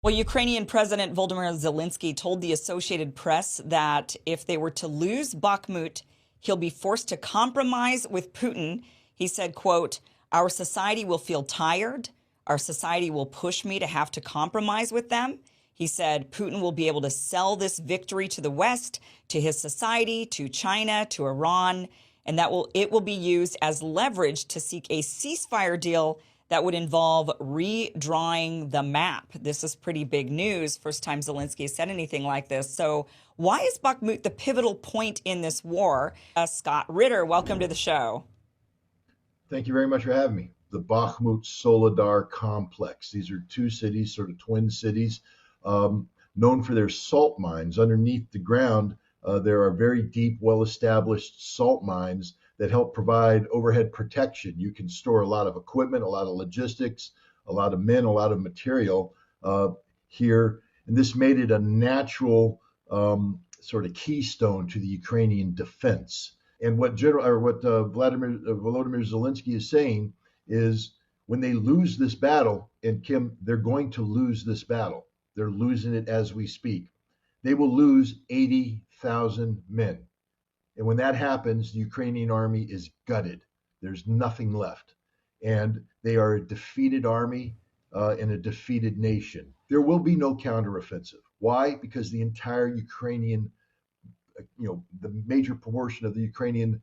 Well, Ukrainian President Volodymyr Zelensky told the Associated Press that if they were to lose Bakhmut, he'll be forced to compromise with Putin. He said, quote, "Our society will feel tired. Our society will push me to have to compromise with them." He said Putin will be able to sell this victory to the West, to his society, to China, to Iran, and it will be used as leverage to seek a ceasefire deal that would involve redrawing the map. This is pretty big news. First time Zelensky has said anything like this. So why is Bakhmut the pivotal point in this war? Scott Ritter, welcome to the show. Thank you very much for having me. The Bakhmut Soledar complex. These are two cities, sort of twin cities, known for their salt mines. Underneath the ground, there are very deep, well-established salt mines that help provide overhead protection. You can store a lot of equipment, a lot of logistics, a lot of men, a lot of material here. And this made it a natural sort of keystone to the Ukrainian defense. And what Volodymyr Zelensky is saying is when they lose this battle, and Kim, they're going to lose this battle. They're losing it as we speak. They will lose 80,000 men. And when that happens, the Ukrainian army is gutted. There's nothing left. And they are a defeated army and a defeated nation. There will be no counteroffensive. Why? Because the entire Ukrainian, the major proportion of the Ukrainian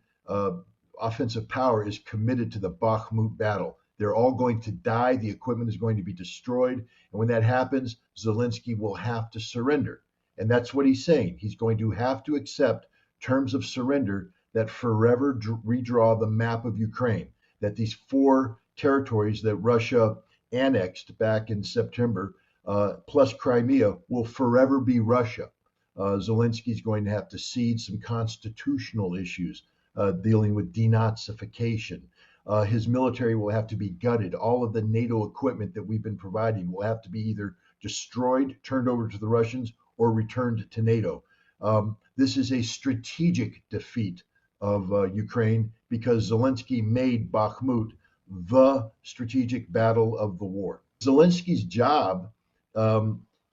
offensive power is committed to the Bakhmut battle. They're all going to die. The equipment is going to be destroyed. And when that happens, Zelensky will have to surrender. And that's what he's saying. He's going to have to accept terms of surrender that forever redraw the map of Ukraine, that these four territories that Russia annexed back in September, plus Crimea, will forever be Russia. Zelensky's going to have to cede some constitutional issues dealing with denazification. His military will have to be gutted. All of the NATO equipment that we've been providing will have to be either destroyed, turned over to the Russians, or returned to NATO. This is a strategic defeat of Ukraine because Zelensky made Bakhmut the strategic battle of the war. Zelensky's job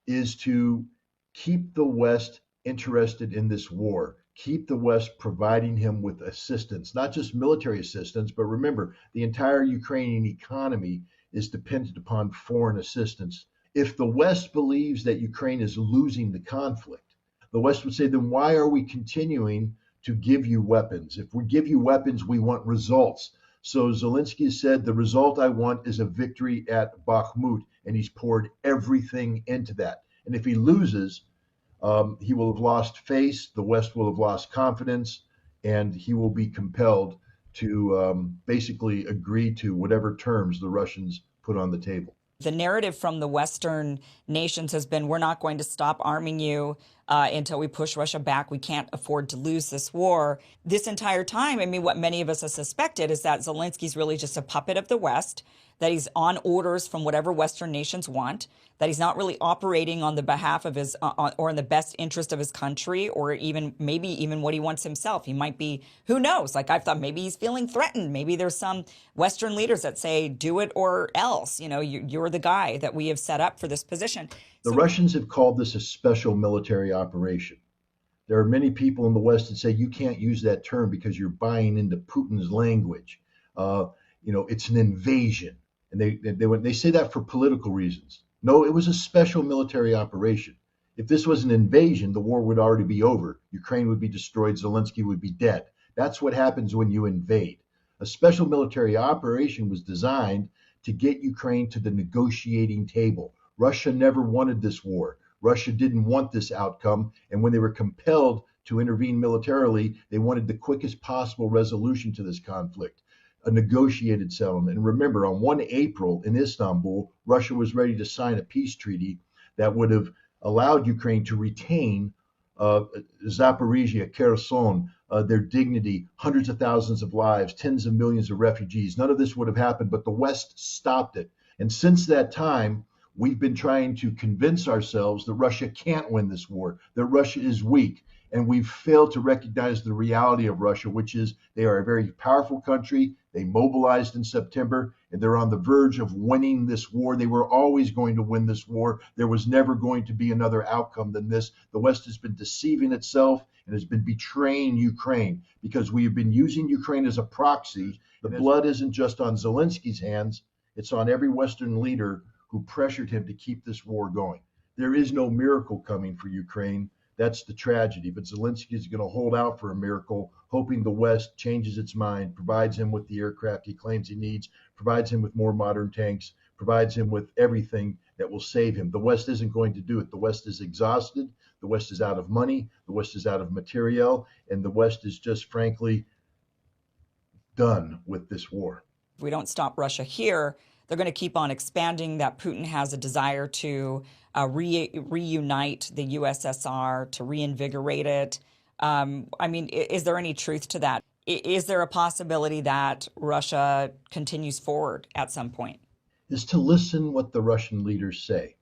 is to keep the West interested in this war, keep the West providing him with assistance, not just military assistance, but remember, the entire Ukrainian economy is dependent upon foreign assistance. If the West believes that Ukraine is losing the conflict, the West would say, then why are we continuing to give you weapons? If we give you weapons, we want results. So Zelensky has said, the result I want is a victory at Bakhmut, and he's poured everything into that. And if he loses, he will have lost face, the West will have lost confidence, and he will be compelled to basically agree to whatever terms the Russians put on the table. The narrative from the Western nations has been, we're not going to stop arming you until we push Russia back. We can't afford to lose this war. This entire time, I mean, what many of us have suspected is that Zelensky's really just a puppet of the West, that he's on orders from whatever Western nations want, that he's not really operating on the behalf of his or in the best interest of his country, or maybe even what he wants himself. He might be, who knows? Like, I've thought maybe he's feeling threatened. Maybe there's some Western leaders that say, do it or else, you're the guy that we have set up for this position. The Russians have called this a special military operation. There are many people in the West that say you can't use that term because you're buying into Putin's language. It's an invasion. And they say that for political reasons. No, it was a special military operation. If this was an invasion, the war would already be over. Ukraine would be destroyed. Zelensky would be dead. That's what happens when you invade. A special military operation was designed to get Ukraine to the negotiating table. Russia never wanted this war. Russia didn't want this outcome. And when they were compelled to intervene militarily, they wanted the quickest possible resolution to this conflict, a negotiated settlement. And remember, on 1 April in Istanbul, Russia was ready to sign a peace treaty that would have allowed Ukraine to retain Zaporizhia, Kherson, their dignity, hundreds of thousands of lives, tens of millions of refugees. None of this would have happened, but the West stopped it. And since that time, we've been trying to convince ourselves that Russia can't win this war, that Russia is weak. And we've failed to recognize the reality of Russia, which is they are a very powerful country. They mobilized in September, and they're on the verge of winning this war. They were always going to win this war. There was never going to be another outcome than this. The West has been deceiving itself and has been betraying Ukraine because we have been using Ukraine as a proxy. The blood isn't just on Zelensky's hands, it's on every Western leader who pressured him to keep this war going. There is no miracle coming for Ukraine. That's the tragedy. But Zelensky is going to hold out for a miracle, hoping the West changes its mind, provides him with the aircraft he claims he needs, provides him with more modern tanks, provides him with everything that will save him. The West isn't going to do it. The West is exhausted. The West is out of money. The West is out of materiel. And the West is just frankly done with this war. If we don't stop Russia here, they're going to keep on expanding, that Putin has a desire to reunite the USSR, to reinvigorate it. I mean, is there any truth to that? Is there a possibility that Russia continues forward at some point? Is to listen what the Russian leaders say.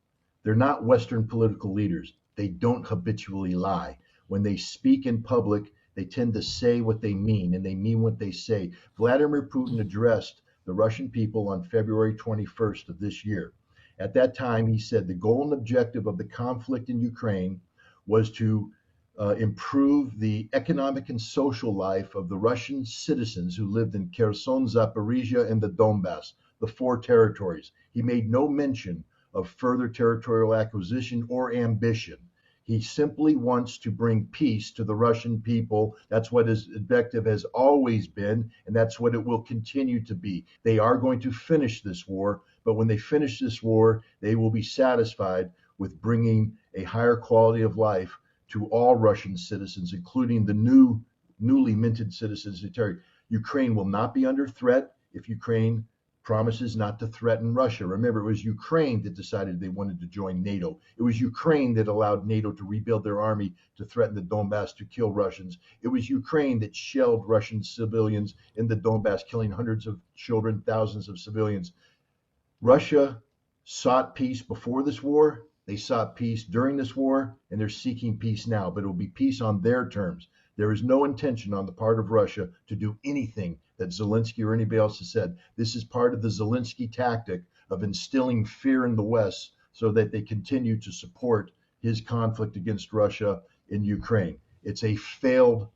They're not Western political leaders. They don't habitually lie. When they speak in public, they tend to say what they mean, and they mean what they say. Vladimir Putin addressed the Russian people on February 21st of this year. At that time, he said the goal and objective of the conflict in Ukraine was to improve the economic and social life of the Russian citizens who lived in Kherson, Zaporizhia, and the Donbass, the 4 territories. He made no mention of further territorial acquisition or ambition. He simply wants to bring peace to the Russian people. That's what his objective has always been, and that's what it will continue to be. They are going to finish this war, but when they finish this war, they will be satisfied with bringing a higher quality of life to all Russian citizens, including the newly minted citizens of territory. Ukraine will not be under threat if Ukraine promises not to threaten Russia. Remember, it was Ukraine that decided they wanted to join NATO. It was Ukraine that allowed NATO to rebuild their army to threaten the Donbass to kill Russians. It was Ukraine that shelled Russian civilians in the Donbass, killing hundreds of children, thousands of civilians. Russia sought peace before this war. They sought peace during this war, and they're seeking peace now, but it will be peace on their terms. There is no intention on the part of Russia to do anything that Zelensky or anybody else has said. This is part of the Zelensky tactic of instilling fear in the West so that they continue to support his conflict against Russia in Ukraine. It's a failed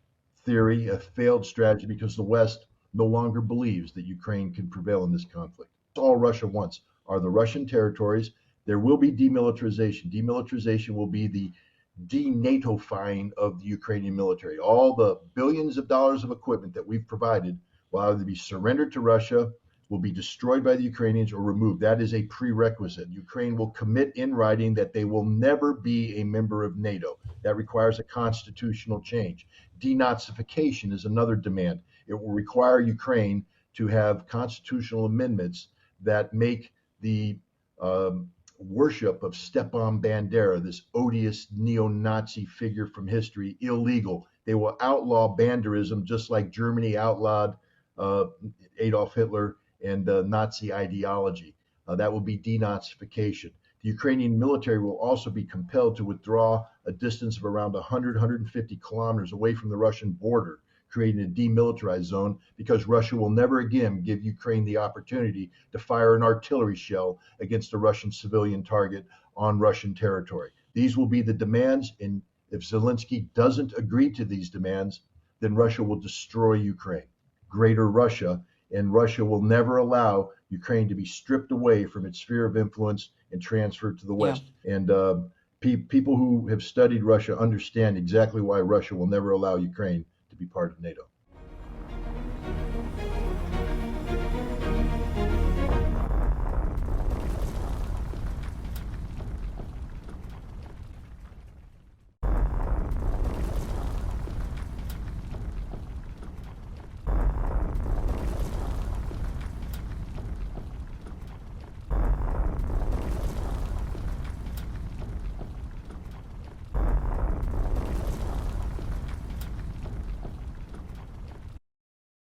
theory, a failed strategy, because the West no longer believes that Ukraine can prevail in this conflict. All Russia wants are the Russian territories. There will be demilitarization. Demilitarization will be the denatofying of the Ukrainian military. All the billions of dollars of equipment that we've provided will either be surrendered to Russia, will be destroyed by the Ukrainians, or removed. That is a prerequisite. Ukraine will commit in writing that they will never be a member of NATO. That requires a constitutional change. Denazification is another demand. It will require Ukraine to have constitutional amendments that make the worship of Stepan Bandera, this odious neo-Nazi figure from history, illegal. They will outlaw banderism just like Germany outlawed Adolf Hitler and Nazi ideology. That will be denazification. The Ukrainian military will also be compelled to withdraw a distance of around 150 kilometers away from the Russian border, creating a demilitarized zone, because Russia will never again give Ukraine the opportunity to fire an artillery shell against a Russian civilian target on Russian territory. These will be the demands, and if Zelensky doesn't agree to these demands, then Russia will destroy Ukraine, greater Russia, and Russia will never allow Ukraine to be stripped away from its sphere of influence and transferred to the West. Yeah. And people who have studied Russia understand exactly why Russia will never allow Ukraine to be part of NATO.